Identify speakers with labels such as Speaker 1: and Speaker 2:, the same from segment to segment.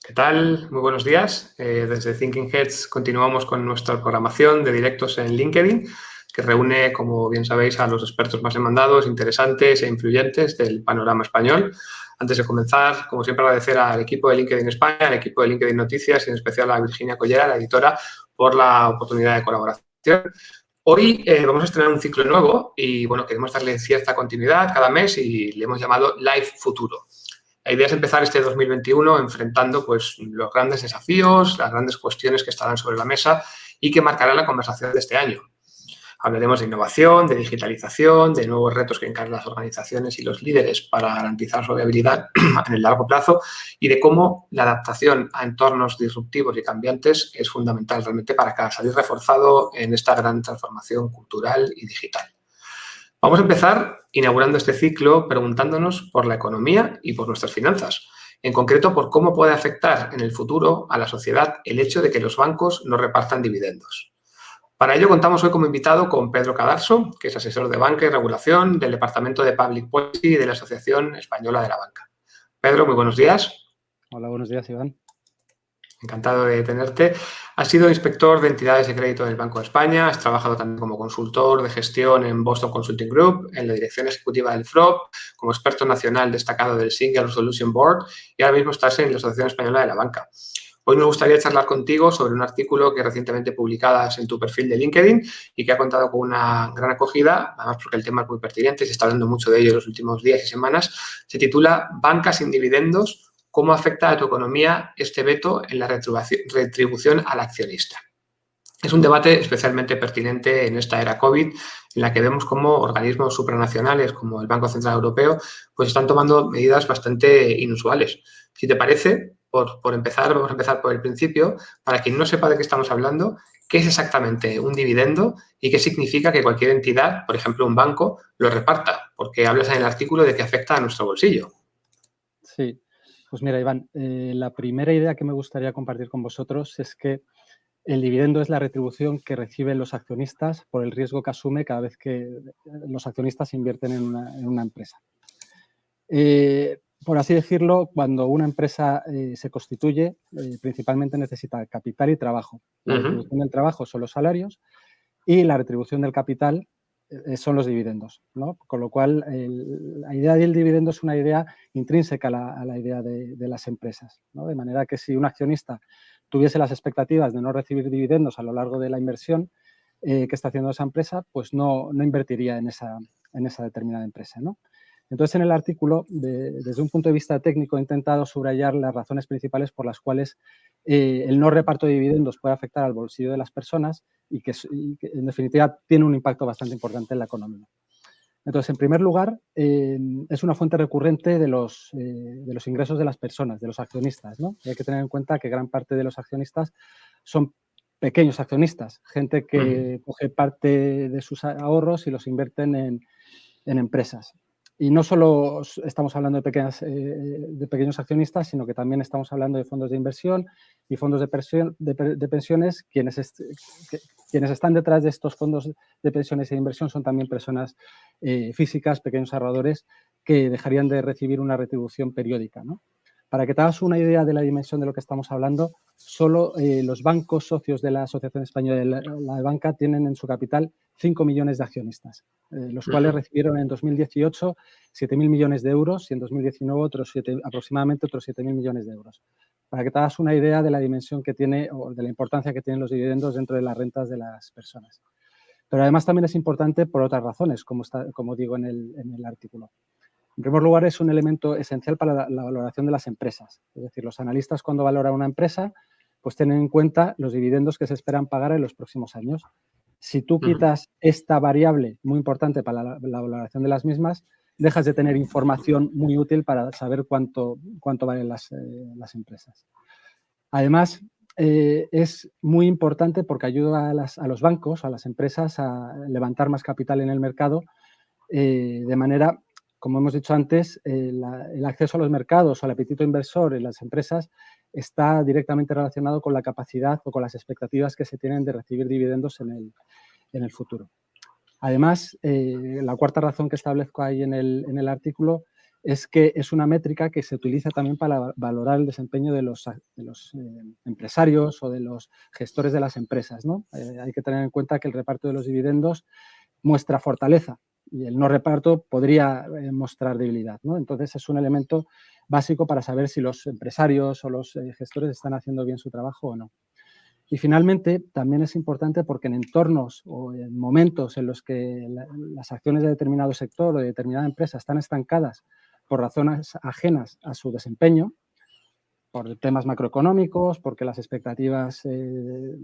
Speaker 1: ¿Qué tal? Muy buenos días. Desde Thinking Heads continuamos con nuestra programación de directos en LinkedIn, que reúne, como bien sabéis, a los expertos más demandados, interesantes e influyentes del panorama español. Antes de comenzar, como siempre, agradecer al equipo de LinkedIn España, al equipo de LinkedIn Noticias y en especial a Virginia Collera, la editora, por la oportunidad de colaboración. Hoy vamos a estrenar un ciclo nuevo y, bueno, queremos darle cierta continuidad cada mes y le hemos llamado Live Futuro. La idea es empezar este 2021 enfrentando pues, los grandes desafíos, las grandes cuestiones que estarán sobre la mesa y que marcarán la conversación de este año. Hablaremos de innovación, de digitalización, de nuevos retos que encaran las organizaciones y los líderes para garantizar su viabilidad en el largo plazo y de cómo la adaptación a entornos disruptivos y cambiantes es fundamental realmente para salir reforzado en esta gran transformación cultural y digital. Vamos a empezar inaugurando este ciclo preguntándonos por la economía y por nuestras finanzas. En concreto, por cómo puede afectar en el futuro a la sociedad el hecho de que los bancos no repartan dividendos. Para ello contamos hoy como invitado con Pedro Cadarso, que es asesor de banca y regulación del Departamento de Public Policy de la Asociación Española de la Banca. Pedro, muy buenos días.
Speaker 2: Hola, buenos días, Iván.
Speaker 1: Encantado de tenerte. Has sido inspector de entidades de crédito del Banco de España, has trabajado también como consultor de gestión en Boston Consulting Group, en la dirección ejecutiva del FROB, como experto nacional destacado del Single Resolution Board y ahora mismo estás en la Asociación Española de la Banca. Hoy me gustaría charlar contigo sobre un artículo que recientemente publicadas en tu perfil de LinkedIn y que ha contado con una gran acogida, además porque el tema es muy pertinente, se está hablando mucho de ello en los últimos días y semanas. Se titula Banca sin dividendos. ¿Cómo afecta a tu economía este veto en la retribución al accionista? Es un debate especialmente pertinente en esta era COVID, en la que vemos cómo organismos supranacionales como el Banco Central Europeo pues están tomando medidas bastante inusuales. Si te parece, por empezar, vamos a empezar por el principio. Para quien no sepa de qué estamos hablando, ¿qué es exactamente un dividendo y qué significa que cualquier entidad, por ejemplo un banco, lo reparta? Porque hablas en el artículo de que afecta a nuestro bolsillo.
Speaker 2: Sí, pues mira, Iván, la primera idea que me gustaría compartir con vosotros es que el dividendo es la retribución que reciben los accionistas por el riesgo que asume cada vez que los accionistas invierten en una empresa. Por así decirlo, cuando una empresa se constituye, principalmente necesita capital y trabajo. La retribución del trabajo son los salarios y la retribución del capital son los dividendos, ¿no? Con lo cual, la idea del dividendo es una idea intrínseca a la idea de las empresas, ¿no? De manera que si un accionista tuviese las expectativas de no recibir dividendos a lo largo de la inversión que está haciendo esa empresa, pues no invertiría en esa determinada empresa, ¿no? Entonces, en el artículo, desde un punto de vista técnico, he intentado subrayar las razones principales por las cuales el no reparto de dividendos puede afectar al bolsillo de las personas y que, en definitiva, tiene un impacto bastante importante en la economía. Entonces, en primer lugar, es una fuente recurrente de los ingresos de las personas, de los accionistas, ¿no? Y hay que tener en cuenta que gran parte de los accionistas son pequeños accionistas, gente que coge parte de sus ahorros y los invierten en empresas. Y no solo estamos hablando de pequeños accionistas, sino que también estamos hablando de fondos de inversión y fondos de pensiones. Quienes están detrás de estos fondos de pensiones e inversión son también personas físicas, pequeños ahorradores, que dejarían de recibir una retribución periódica, ¿no? Para que te hagas una idea de la dimensión de lo que estamos hablando, solo los bancos socios de la Asociación Española de la Banca tienen en su capital 5 millones de accionistas, los cuales recibieron en 2018 7.000 millones de euros y en 2019 aproximadamente otros 7.000 millones de euros. Para que te hagas una idea de la dimensión que tiene o de la importancia que tienen los dividendos dentro de las rentas de las personas. Pero además también es importante por otras razones, como digo en el artículo. En primer lugar, es un elemento esencial para la valoración de las empresas. Es decir, los analistas cuando valoran una empresa, pues tienen en cuenta los dividendos que se esperan pagar en los próximos años. Si tú quitas esta variable muy importante para la valoración de las mismas, dejas de tener información muy útil para saber cuánto valen las empresas. Además, es muy importante porque ayuda a los bancos, a las empresas, a levantar más capital en el mercado, de manera, como hemos dicho antes, el acceso a los mercados o el apetito inversor en las empresas está directamente relacionado con la capacidad o con las expectativas que se tienen de recibir dividendos en el futuro. Además, la cuarta razón que establezco ahí en el artículo es que es una métrica que se utiliza también para valorar el desempeño de los empresarios o de los gestores de las empresas, ¿no? Hay que tener en cuenta que el reparto de los dividendos muestra fortaleza y el no reparto podría mostrar debilidad, ¿no? Entonces, es un elemento básico para saber si los empresarios o los gestores están haciendo bien su trabajo o no. Y finalmente, también es importante porque en entornos o en momentos en los que las acciones de determinado sector o de determinada empresa están estancadas por razones ajenas a su desempeño, por temas macroeconómicos, porque las expectativas de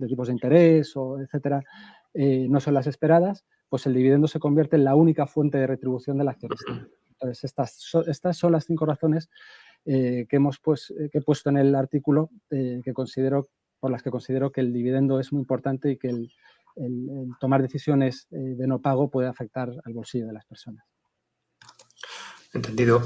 Speaker 2: tipos de interés, o etcétera, no son las esperadas, pues el dividendo se convierte en la única fuente de retribución del accionista. Entonces, estas son las 5 razones que he puesto en el artículo por las que considero que el dividendo es muy importante y que el tomar decisiones de no pago puede afectar al bolsillo de las personas.
Speaker 1: Entendido.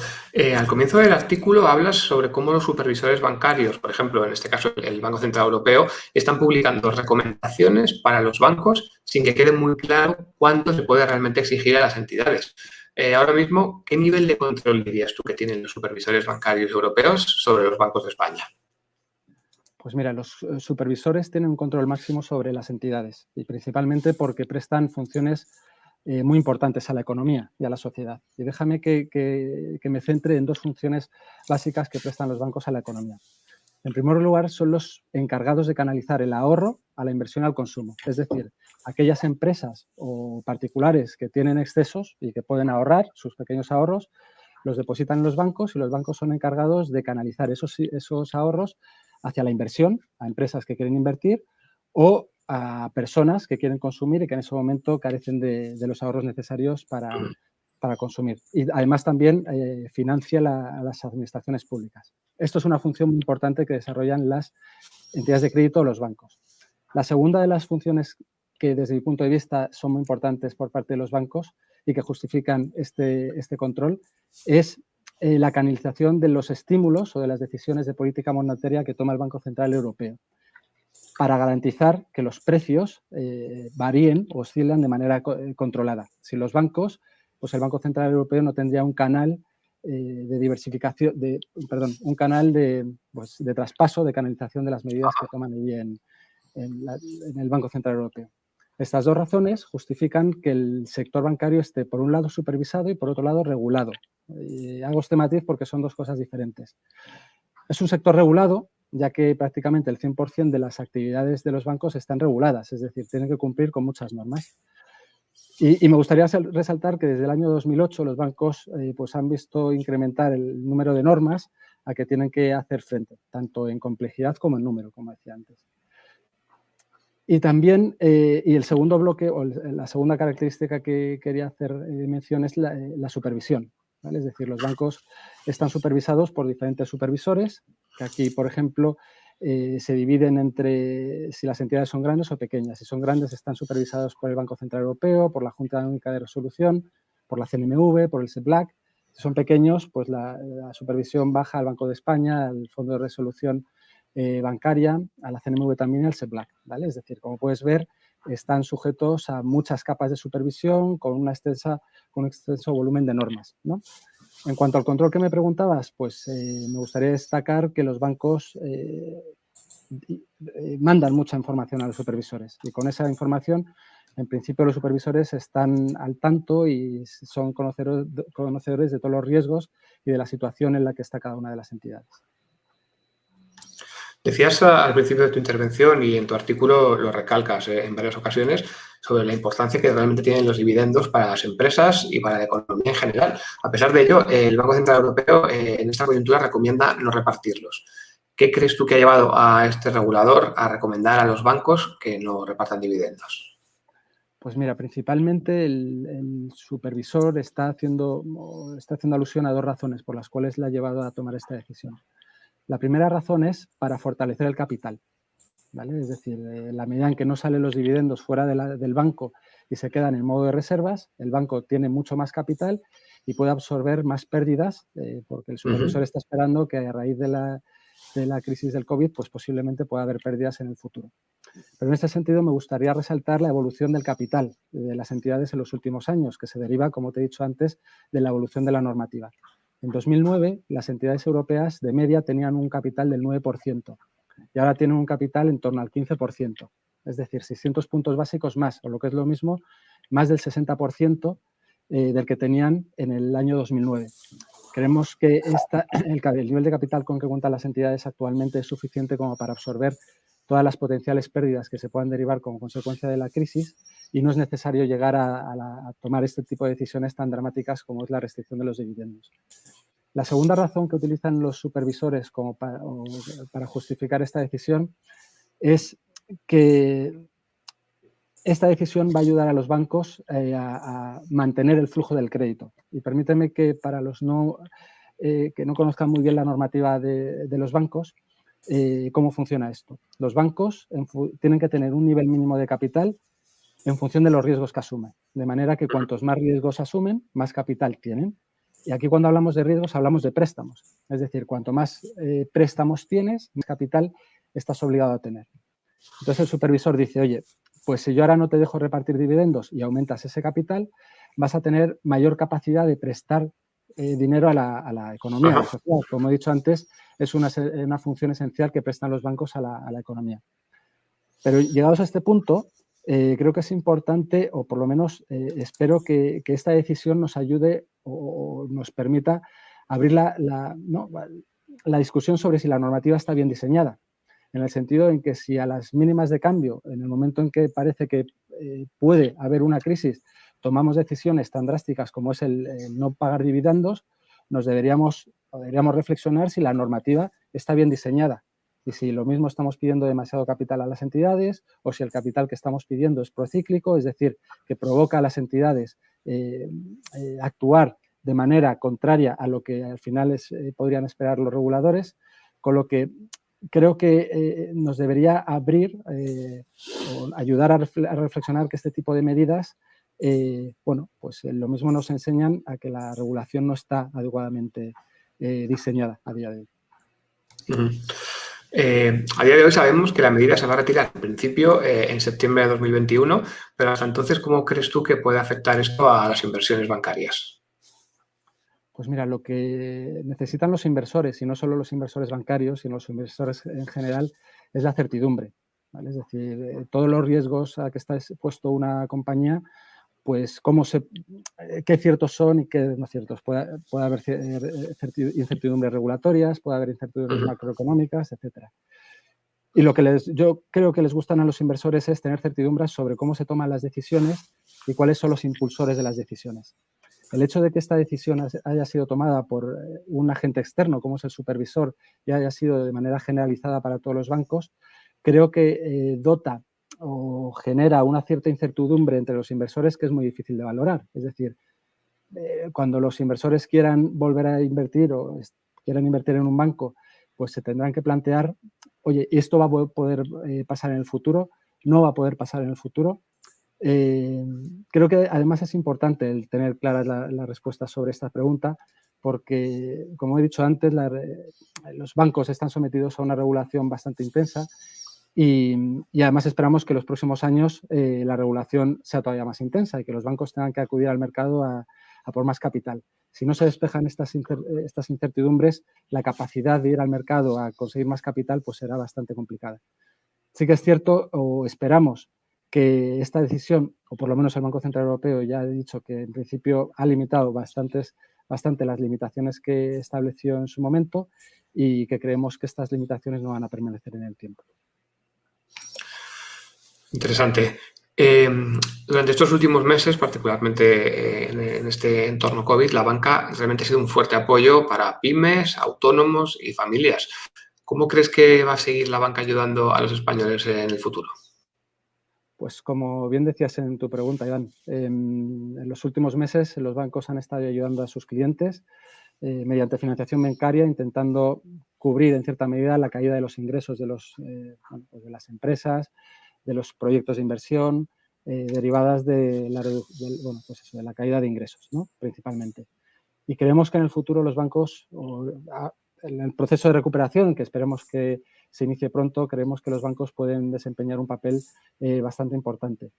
Speaker 1: Al comienzo del artículo hablas sobre cómo los supervisores bancarios, por ejemplo, en este caso el Banco Central Europeo, están publicando recomendaciones para los bancos sin que quede muy claro cuánto se puede realmente exigir a las entidades. Ahora mismo, ¿qué nivel de control dirías tú que tienen los supervisores bancarios europeos sobre los bancos de España?
Speaker 2: Pues mira, los supervisores tienen un control máximo sobre las entidades y principalmente porque prestan funciones muy importantes a la economía y a la sociedad. Y déjame que me centre en 2 funciones básicas que prestan los bancos a la economía. En primer lugar, son los encargados de canalizar el ahorro a la inversión al consumo. Es decir, aquellas empresas o particulares que tienen excesos y que pueden ahorrar sus pequeños ahorros, los depositan en los bancos y los bancos son encargados de canalizar esos ahorros hacia la inversión, a empresas que quieren invertir o a personas que quieren consumir y que en ese momento carecen de los ahorros necesarios para consumir. Y además también financia a las administraciones públicas. Esto es una función muy importante que desarrollan las entidades de crédito o los bancos. La segunda de las funciones que desde mi punto de vista son muy importantes por parte de los bancos y que justifican este control es la canalización de los estímulos o de las decisiones de política monetaria que toma el Banco Central Europeo para garantizar que los precios varíen o oscilan de manera controlada. Si los bancos, pues el Banco Central Europeo no tendría un canal de diversificación, un canal de traspaso, de canalización de las medidas que toman allí en el Banco Central Europeo. Estas 2 razones justifican que el sector bancario esté, por un lado, supervisado y, por otro lado, regulado. Hago este matiz porque son 2 cosas diferentes. Es un sector regulado, ya que prácticamente el 100% de las actividades de los bancos están reguladas, es decir, tienen que cumplir con muchas normas. Y me gustaría resaltar que desde el año 2008 los bancos pues han visto incrementar el número de normas a que tienen que hacer frente, tanto en complejidad como en número, como decía antes. Y también, y el segundo bloque, o la segunda característica que quería hacer mención es la supervisión, ¿vale? Es decir, los bancos están supervisados por diferentes supervisores, que aquí, por ejemplo, se dividen entre si las entidades son grandes o pequeñas. Si son grandes, están supervisados por el Banco Central Europeo, por la Junta Única de Resolución, por la CNMV, por el SEBLAC. Si son pequeños, pues la supervisión baja al Banco de España, al Fondo de Resolución bancaria, a la CNMV también y al SEBLAC, ¿vale? Es decir, como puedes ver, están sujetos a muchas capas de supervisión con un extenso volumen de normas, ¿no? En cuanto al control que me preguntabas, pues me gustaría destacar que los bancos mandan mucha información a los supervisores y con esa información, en principio, los supervisores están al tanto y son conocedores de todos los riesgos y de la situación en la que está cada una de las entidades.
Speaker 1: Decías al principio de tu intervención y en tu artículo lo recalcas en varias ocasiones sobre la importancia que realmente tienen los dividendos para las empresas y para la economía en general. A pesar de ello, el Banco Central Europeo en esta coyuntura recomienda no repartirlos. ¿Qué crees tú que ha llevado a este regulador a recomendar a los bancos que no repartan dividendos?
Speaker 2: Pues mira, principalmente el supervisor está haciendo alusión a 2 razones por las cuales le ha llevado a tomar esta decisión. La primera razón es para fortalecer el capital, ¿vale? Es decir, en la medida en que no salen los dividendos fuera del banco y se quedan en modo de reservas, el banco tiene mucho más capital y puede absorber más pérdidas porque el supervisor está esperando que a raíz de la crisis del COVID, pues posiblemente pueda haber pérdidas en el futuro. Pero en este sentido me gustaría resaltar la evolución del capital de las entidades en los últimos años, que se deriva, como te he dicho antes, de la evolución de la normativa. En 2009, las entidades europeas de media tenían un capital del 9% y ahora tienen un capital en torno al 15%. Es decir, 600 puntos básicos más, o lo que es lo mismo, más del 60% del que tenían en el año 2009. Creemos que el nivel de capital con que cuentan las entidades actualmente es suficiente como para absorber todas las potenciales pérdidas que se puedan derivar como consecuencia de la crisis y no es necesario llegar a tomar este tipo de decisiones tan dramáticas como es la restricción de los dividendos. La segunda razón que utilizan los supervisores como para justificar esta decisión es que esta decisión va a ayudar a los bancos a mantener el flujo del crédito. Y permíteme que para los que no conozcan muy bien la normativa de los bancos, cómo funciona esto. Los bancos tienen que tener un nivel mínimo de capital en función de los riesgos que asumen. De manera que cuantos más riesgos asumen, más capital tienen. Y aquí cuando hablamos de riesgos, hablamos de préstamos. Es decir, cuanto más préstamos tienes, más capital estás obligado a tener. Entonces el supervisor dice, oye, pues si yo ahora no te dejo repartir dividendos y aumentas ese capital, vas a tener mayor capacidad de prestar dinero a la economía, a la sociedad. Como he dicho antes, es una función esencial que prestan los bancos a la economía. Pero llegados a este punto, creo que es importante, o por lo menos espero que esta decisión nos ayude o nos permita abrir la discusión sobre si la normativa está bien diseñada. En el sentido en que si a las mínimas de cambio, en el momento en que parece que puede haber una crisis, tomamos decisiones tan drásticas como es el no pagar dividendos, deberíamos reflexionar si la normativa está bien diseñada y si lo mismo estamos pidiendo demasiado capital a las entidades o si el capital que estamos pidiendo es procíclico, es decir, que provoca a las entidades actuar de manera contraria a lo que al final podrían esperar los reguladores, con lo que creo que nos debería abrir o ayudar a reflexionar que este tipo de medidas, pues lo mismo nos enseñan a que la regulación no está adecuadamente diseñada a día de hoy.
Speaker 1: A día de hoy sabemos que la medida se va a retirar en principio en septiembre de 2021, pero hasta entonces, ¿cómo crees tú que puede afectar esto a las inversiones bancarias?
Speaker 2: Pues mira, lo que necesitan los inversores, y no solo los inversores bancarios, sino los inversores en general, es la certidumbre, ¿vale? Es decir, todos los riesgos a que está expuesto una compañía, pues qué ciertos son y qué no ciertos. Puede haber incertidumbres regulatorias, puede haber incertidumbres macroeconómicas, etcétera. Y lo que yo creo que les gustan a los inversores es tener certidumbres sobre cómo se toman las decisiones y cuáles son los impulsores de las decisiones. El hecho de que esta decisión haya sido tomada por un agente externo, como es el supervisor, y haya sido de manera generalizada para todos los bancos, creo que dota o genera una cierta incertidumbre entre los inversores que es muy difícil de valorar. Es decir, cuando los inversores quieran volver a invertir o quieran invertir en un banco, pues se tendrán que plantear, oye, ¿esto va a poder pasar en el futuro? ¿No va a poder pasar en el futuro? Creo que además es importante el tener claras las respuestas sobre esta pregunta porque, como he dicho antes, los bancos están sometidos a una regulación bastante intensa y además esperamos que en los próximos años la regulación sea todavía más intensa y que los bancos tengan que acudir al mercado a por más capital. Si no se despejan estas incertidumbres, la capacidad de ir al mercado a conseguir más capital pues será bastante complicada. Sí que es cierto, o esperamos, que esta decisión, o por lo menos el Banco Central Europeo ya ha dicho que en principio ha limitado bastante las limitaciones que estableció en su momento y que creemos que estas limitaciones no van a permanecer en el tiempo.
Speaker 1: Interesante. Durante estos últimos meses, particularmente en este entorno COVID, la banca realmente ha sido un fuerte apoyo para pymes, autónomos y familias. ¿Cómo crees que va a seguir la banca ayudando a los españoles en el futuro?
Speaker 2: Pues como bien decías en tu pregunta, Iván, en los últimos meses los bancos han estado ayudando a sus clientes mediante financiación bancaria, intentando cubrir en cierta medida la caída de los ingresos de las empresas, de los proyectos de inversión, derivadas de la caída de ingresos, ¿no? Principalmente. Y creemos que en el futuro los bancos, en el proceso de recuperación, que esperemos que se inicie pronto, creemos que los bancos pueden desempeñar un papel bastante importante.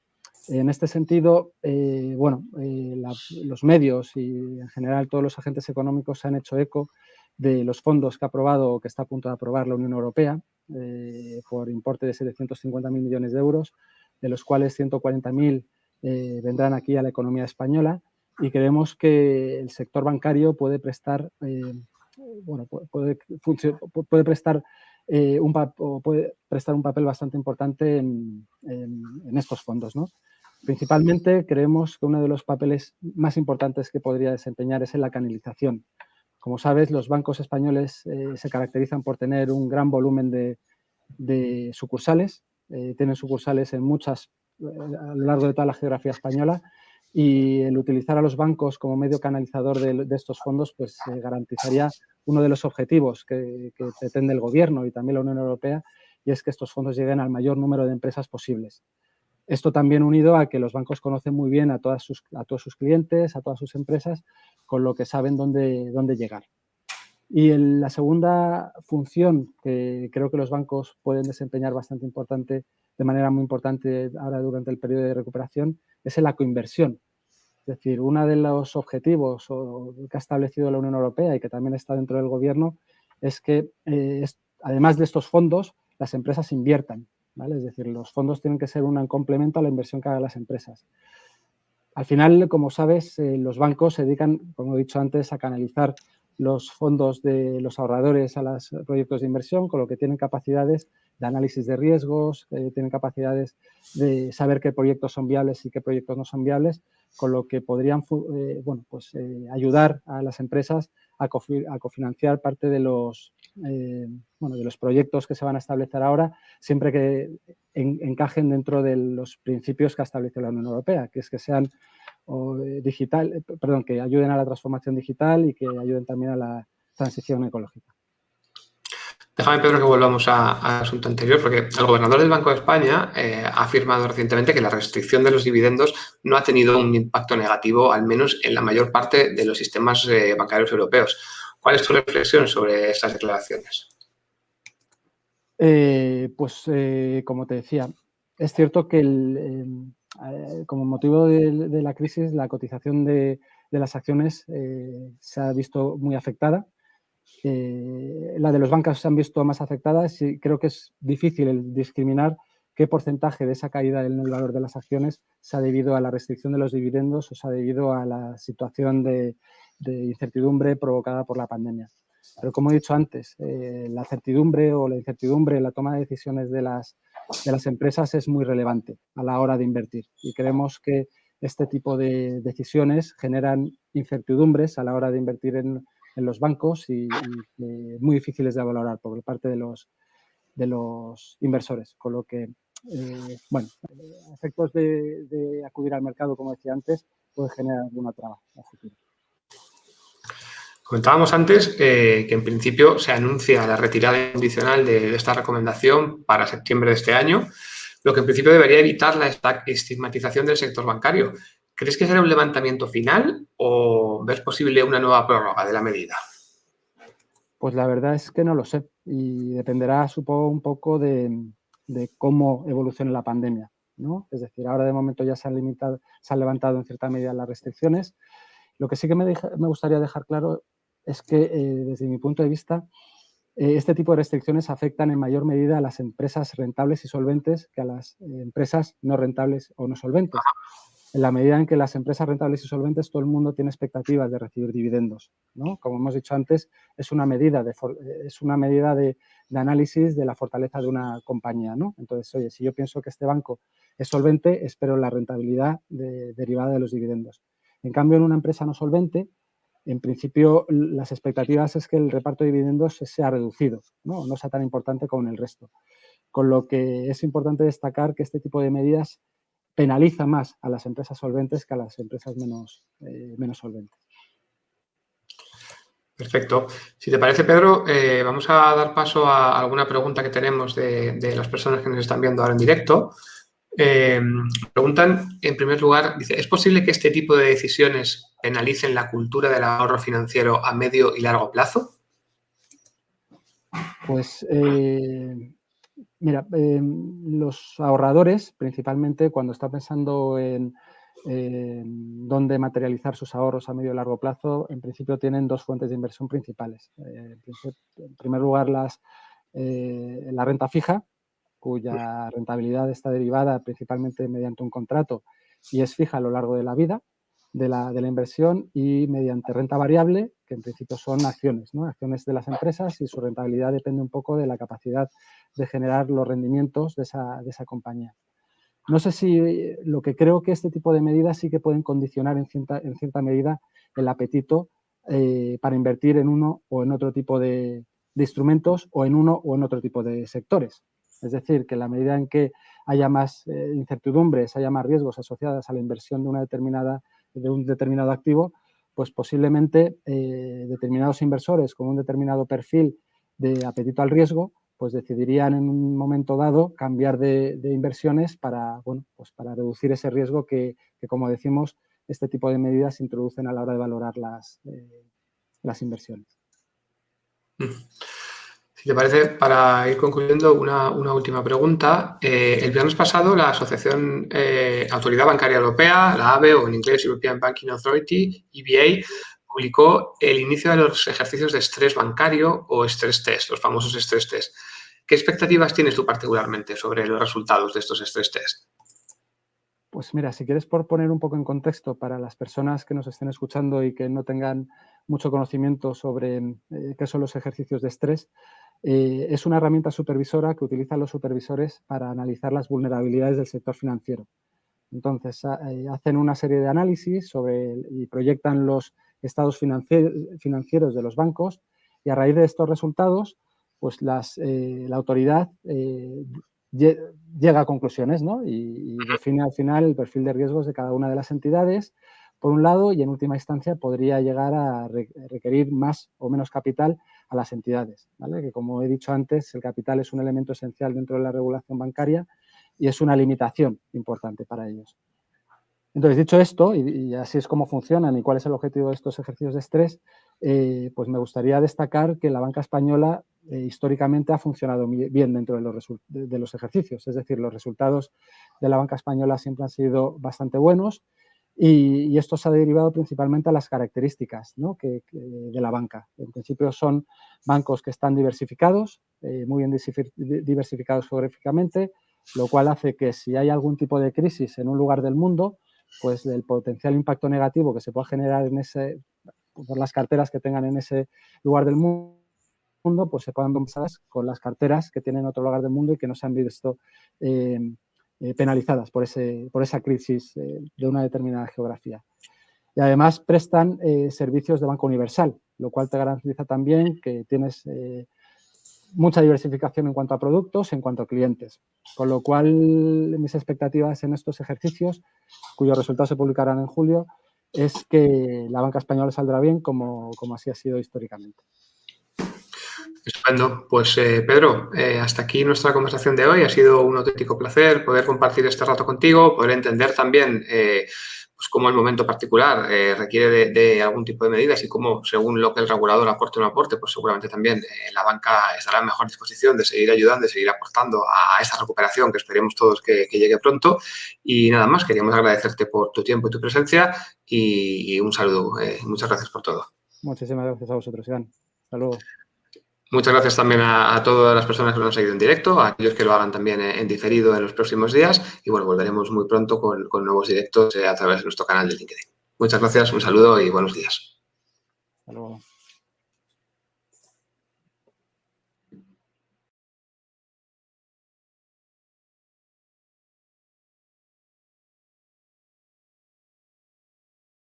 Speaker 2: En este sentido, los medios y en general todos los agentes económicos se han hecho eco de los fondos que ha aprobado o que está a punto de aprobar la Unión Europea por importe de 750.000 millones de euros, de los cuales 140.000 vendrán aquí a la economía española, y creemos que el sector bancario puede prestar, puede prestar un papel bastante importante en estos fondos, ¿no? Principalmente creemos que uno de los papeles más importantes que podría desempeñar es en la canalización. Como sabes, los bancos españoles se caracterizan por tener un gran volumen de sucursales. Tienen sucursales en muchas, a lo largo de toda la geografía española, y el utilizar a los bancos como medio canalizador de estos fondos pues garantizaría uno de los objetivos que pretende el Gobierno y también la Unión Europea, y es que estos fondos lleguen al mayor número de empresas posibles. Esto también unido a que los bancos conocen muy bien a todos sus clientes, a todas sus empresas, con lo que saben dónde llegar. Y la segunda función que creo que los bancos pueden desempeñar bastante importante, de manera muy importante ahora durante el periodo de recuperación, es en la coinversión. Es decir, uno de los objetivos que ha establecido la Unión Europea y que también está dentro del Gobierno es que, además de estos fondos, las empresas inviertan, ¿vale? Es decir, los fondos tienen que ser un complemento a la inversión que hagan las empresas. Al final, como sabes, los bancos se dedican, como he dicho antes, a canalizar los fondos de los ahorradores a los proyectos de inversión, con lo que tienen capacidades de análisis de riesgos, tienen capacidades de saber qué proyectos son viables y qué proyectos no son viables, con lo que podrían ayudar a las empresas a cofinanciar parte de los proyectos que se van a establecer ahora, siempre que encajen dentro de los principios que ha establecido la Unión Europea, que es que sean que ayuden a la transformación digital y que ayuden también a la transición ecológica.
Speaker 1: Déjame, Pedro, que volvamos al asunto anterior, porque el gobernador del Banco de España ha afirmado recientemente que la restricción de los dividendos no ha tenido un impacto negativo, al menos en la mayor parte de los sistemas bancarios europeos. ¿Cuál es tu reflexión sobre estas declaraciones?
Speaker 2: Como te decía, es cierto que como motivo de la crisis, la cotización de las acciones se ha visto muy afectada. La de los bancos se han visto más afectadas y creo que es difícil el discriminar qué porcentaje de esa caída en el valor de las acciones se ha debido a la restricción de los dividendos o se ha debido a la situación de incertidumbre provocada por la pandemia. Pero como he dicho antes, la certidumbre o la incertidumbre en la toma de decisiones de las empresas es muy relevante a la hora de invertir, y creemos que este tipo de decisiones generan incertidumbres a la hora de invertir en los bancos y muy difíciles de valorar por parte de los inversores, con lo que, efectos de acudir al mercado, como decía antes, puede generar alguna traba a futuro.
Speaker 1: Comentábamos antes que en principio se anuncia la retirada incondicional de esta recomendación para septiembre de este año, lo que en principio debería evitar la estigmatización del sector bancario. ¿Crees que será un levantamiento final o ves posible una nueva prórroga de la medida?
Speaker 2: Pues la verdad es que no lo sé, y dependerá, supongo, un poco de cómo evolucione la pandemia, ¿no? Es decir, ahora de momento ya se han levantado en cierta medida las restricciones. Lo que sí que me gustaría dejar claro es que, desde mi punto de vista, este tipo de restricciones afectan en mayor medida a las empresas rentables y solventes que a las empresas no rentables o no solventes. En la medida en que las empresas rentables y solventes, todo el mundo tiene expectativas de recibir dividendos, ¿no? Como hemos dicho antes, es una medida de análisis de la fortaleza de una compañía, ¿no? Entonces, oye, si yo pienso que este banco es solvente, espero la rentabilidad derivada de los dividendos. En cambio, en una empresa no solvente, en principio, las expectativas es que el reparto de dividendos sea reducido, ¿no? No sea tan importante como en el resto. Con lo que es importante destacar que este tipo de medidas penaliza más a las empresas solventes que a las empresas menos solventes.
Speaker 1: Perfecto. Si te parece, Pedro, vamos a dar paso a alguna pregunta que tenemos de las personas que nos están viendo ahora en directo. Preguntan, en primer lugar, dice, ¿es posible que este tipo de decisiones penalicen la cultura del ahorro financiero a medio y largo plazo?
Speaker 2: Pues, mira, los ahorradores, principalmente cuando está pensando en dónde materializar sus ahorros a medio y largo plazo, en principio tienen dos fuentes de inversión principales. En primer lugar, la renta fija, cuya rentabilidad está derivada principalmente mediante un contrato y es fija a lo largo de la vida de la inversión, y mediante renta variable, que en principio son acciones, ¿no? Acciones de las empresas, y su rentabilidad depende un poco de la capacidad de generar los rendimientos de esa compañía. No sé si lo que creo que este tipo de medidas sí que pueden condicionar en cierta medida el apetito para invertir en uno o en otro tipo de instrumentos, o en uno o en otro tipo de sectores. Es decir, que en la medida en que haya más incertidumbres, haya más riesgos asociados a la inversión de un determinado activo, pues posiblemente determinados inversores con un determinado perfil de apetito al riesgo, pues decidirían en un momento dado cambiar de inversiones para, bueno, pues para reducir ese riesgo que, como decimos, este tipo de medidas introducen a la hora de valorar las inversiones.
Speaker 1: Si te parece, para ir concluyendo, una última pregunta. El viernes pasado, la Asociación Autoridad Bancaria Europea, la ABE, o en inglés European Banking Authority, EBA, publicó el inicio de los ejercicios de estrés bancario o stress test, los famosos stress test. ¿Qué expectativas tienes tú particularmente sobre los resultados de estos stress test?
Speaker 2: Pues mira, si quieres, por poner un poco en contexto para las personas que nos estén escuchando y que no tengan mucho conocimiento sobre qué son los ejercicios de estrés, es una herramienta supervisora que utilizan los supervisores para analizar las vulnerabilidades del sector financiero. Entonces, hacen una serie de análisis y proyectan los estados financieros de los bancos, y a raíz de estos resultados, pues la autoridad llega a conclusiones, ¿no? Y define al final el perfil de riesgos de cada una de las entidades, por un lado, y en última instancia podría llegar a requerir más o menos capital a las entidades, ¿vale? Que, como he dicho antes, el capital es un elemento esencial dentro de la regulación bancaria y es una limitación importante para ellos. Entonces, dicho esto, y así es como funcionan y cuál es el objetivo de estos ejercicios de estrés, pues me gustaría destacar que la banca española históricamente ha funcionado bien dentro de los ejercicios. Es decir, los resultados de la banca española siempre han sido bastante buenos, y esto se ha derivado principalmente a las características, ¿no? de la banca. En principio son bancos que están diversificados, muy bien diversificados geográficamente, lo cual hace que si hay algún tipo de crisis en un lugar del mundo, pues el potencial impacto negativo que se pueda generar por las carteras que tengan en ese lugar del mundo, pues se puedan compensar con las carteras que tienen en otro lugar del mundo y que no se han visto penalizadas por esa crisis de una determinada geografía. Y además prestan servicios de banco universal, lo cual te garantiza también que tienes mucha diversificación en cuanto a productos, en cuanto a clientes. Con lo cual, mis expectativas en estos ejercicios, cuyos resultados se publicarán en julio, es que la banca española saldrá bien, como así ha sido históricamente.
Speaker 1: Estupendo. Pues Pedro, hasta aquí nuestra conversación de hoy. Ha sido un auténtico placer poder compartir este rato contigo, poder entender también pues cómo el momento particular requiere de algún tipo de medidas, y cómo, según lo que el regulador aporte o no aporte, pues seguramente también la banca estará en mejor disposición de seguir ayudando, de seguir aportando a esa recuperación que esperemos todos que llegue pronto. Y nada más, queríamos agradecerte por tu tiempo y tu presencia, y un saludo. Muchas gracias por todo.
Speaker 2: Muchísimas gracias a vosotros, Iván. Hasta luego.
Speaker 1: Muchas gracias también a todas las personas que nos han seguido en directo, a aquellos que lo hagan también en diferido en los próximos días. Y bueno, volveremos muy pronto con nuevos directos a través de nuestro canal de LinkedIn. Muchas gracias, un saludo y buenos días.
Speaker 2: Hasta luego.